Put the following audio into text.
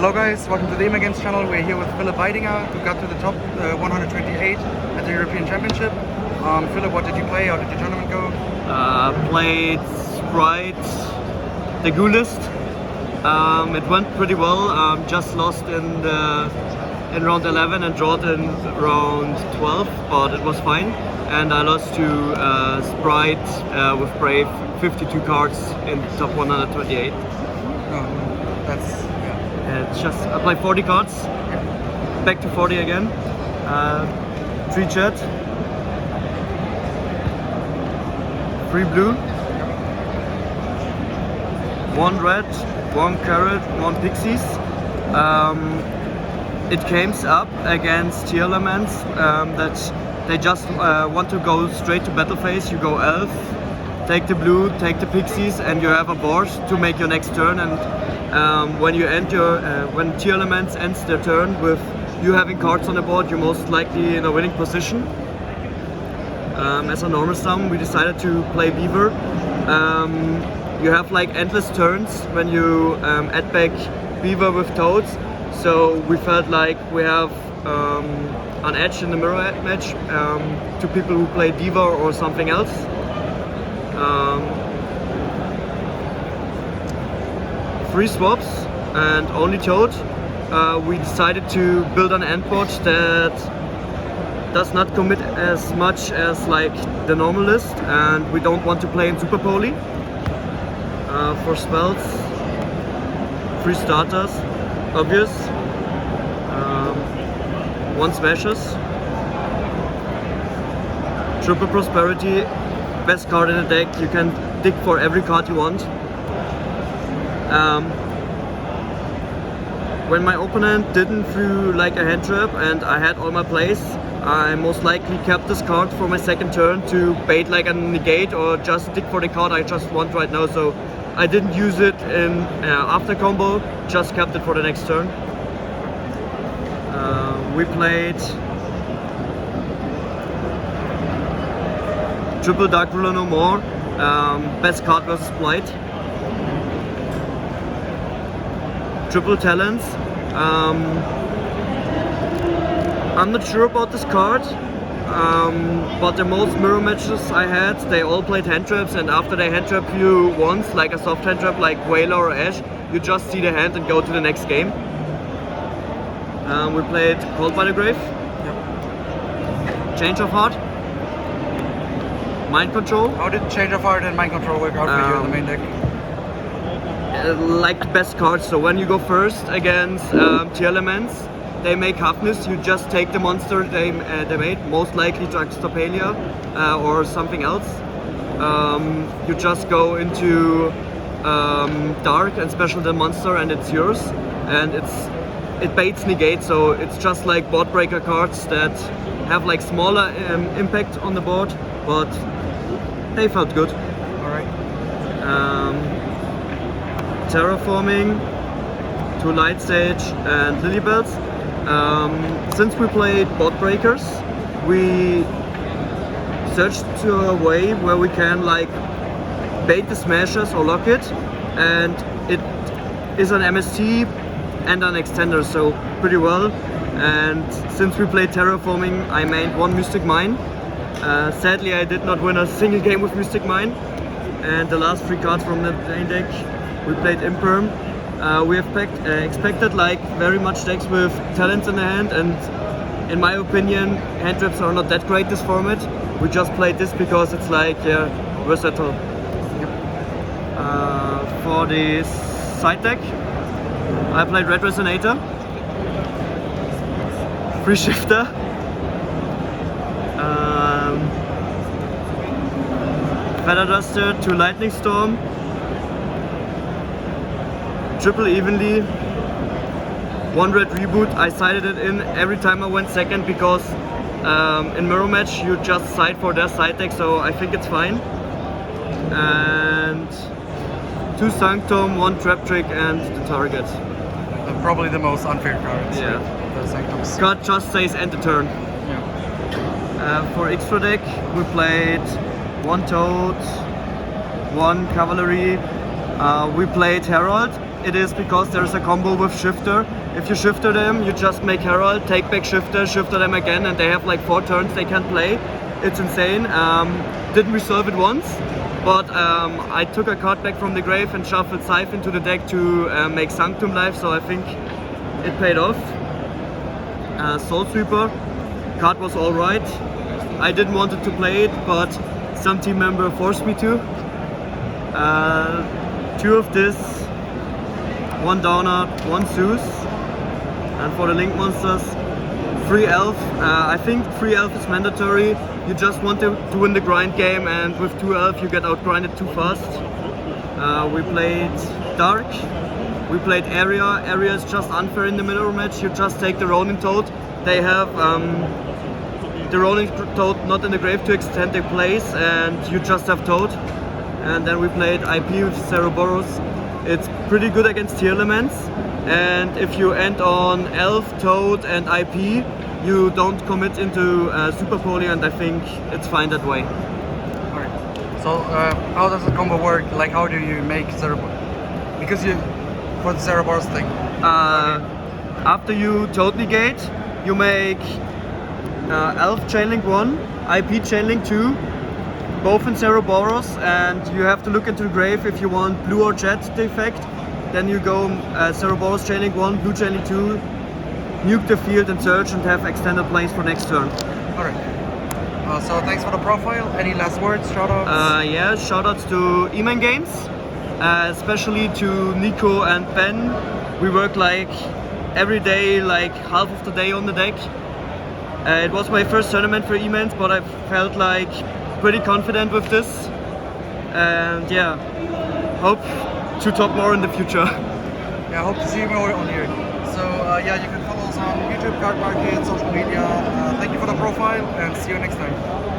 Hello guys, welcome to the EMA Games channel. We're here with Philip Weidinger, who got to the top 128 at the European Championship. Philip, what did you play? How did your tournament go? Played Spright, the Gulist. It went pretty well. Just lost in round 11 and drawed in round 12, but it was fine. And I lost to Spright with Brave, 52 cards in top 128. That's It's just I played 40 cards, back to 40 again. 3 jet, 3 blue, 1 red, 1 carrot, 1 pixies. It came up against tier elements that they just want to go straight to battle phase. You go elf, take the blue, take the pixies, and you have a board to make your next turn. And when you end when tier elements ends their turn with you having cards on the board, you're most likely in a winning position. As a normal sum, we decided to play Beaver. You have like endless turns when you add back Beaver with Toads. So we felt like we have an edge in the mirror match to people who play Diva or something else. Three swaps and only Toad. We decided to build an endboard that does not commit as much as like the normal list, and we don't want to play in Super Poly. For spells, 3 starters, obvious. 1 smashes. Triple Prosperity, best card in the deck. You can dig for every card you want. When my opponent didn't throw like a hand trap and I had all my plays, I most likely kept this card for my second turn to bait like a negate or just dig for the card I just want right now. So I didn't use it in after combo, just kept it for the next turn. We played Triple Dark Ruler No More, best card versus Spright. Triple Talents. I'm not sure about this card, but the most mirror matches I had, they all played hand traps, and after they hand trap you once, like a soft hand trap like Whaler or Ash, you just see the hand and go to the next game. We played Called by the Grave. Yep. Change of Heart. Mind Control. How did Change of Heart and Mind Control work out for you in the main deck? Like the best cards. So when you go first against tier elements, they make Halfness. You just take the monster they made, most likely Draxtopalia or something else. You just go into Dark and special the monster, and it's yours. And it baits negate, so it's just like board breaker cards that have like smaller impact on the board, but they felt good. Alright. Terraforming, 2 Light Stage and Lilybells. Since we played board breakers, we searched to a way where we can like bait the smashes or lock it, and it is an MST and an extender, so pretty well. And since we played Terraforming, I made 1 Mystic Mine. Sadly, I did not win a single game with Mystic Mine. And the last 3 cards from the main deck, we played Imperm. We have expected like very much decks with talents in the hand, and in my opinion, hand traps are not that great this format. We just played this because it's like versatile. Yep. For the side deck, I played Red Resonator, 3 Shifter, Feather Duster, 2 Lightning Storm, Triple Evenly, 1 Red Reboot. I sided it in every time I went second because in mirror match you just side for their side deck, so I think it's fine. And 2 Sanctum, 1 Trap Trick, and the target. Probably the most unfair cards. Yeah. The Sanctums. Card just says end the turn. Yeah. For extra deck, we played 1 Toad, 1 Cavalry. We played Herald. it is because there's a combo with shifter. If you shifter them, you just make herald, take back shifter, shifter them again, and they have like 4 turns they can play. It's insane. Didn't resolve it once, but I took a card back from the grave and shuffled Scythe into the deck to make Sanctum live, so I think it paid off. Soul Sweeper, card was alright. I didn't want to play it, but some team member forced me to. 2 of this, 1 Downer, 1 Zeus. And for the Link monsters, 3 Elf. I think 3 Elf is mandatory. You just want to win the grind game, and with 2 Elf you get outgrinded too fast. We played Dark. We played Area. Area is just unfair in the middle match. You just take the Ronin Toad. They have the Ronin Toad not in the grave to extend their place, and you just have Toad. And then we played IP with Ceroboros. It's pretty good against tier elements, and if you end on Elf, Toad and IP, you don't commit into Super Poly, and I think it's fine that way. Alright. So how does the combo work? Like, how do you make Ceroboros? Because for the Ceroboros thing. After you Toad negate, you make Elf Chainlink 1, IP Chainlink 2, both in Ceroboros, and you have to look into the grave if you want blue or jet defect. Then you go Ceroboros Chainlink 1, blue Chainlink 2, nuke the field and search and have extended plays for next turn. Alright. So thanks for the profile. Any last words, shoutouts? Yeah, shoutouts to E-Man Games, especially to Nico and Ben. We work like every day, like half of the day on the deck. It was my first tournament for E-Mans, but I felt like pretty confident with this, and yeah, hope to top more in the future. Yeah, I hope to see you more on here. So yeah, you can follow us on YouTube, Card Market, social media. Thank you for the profile, and see you next time.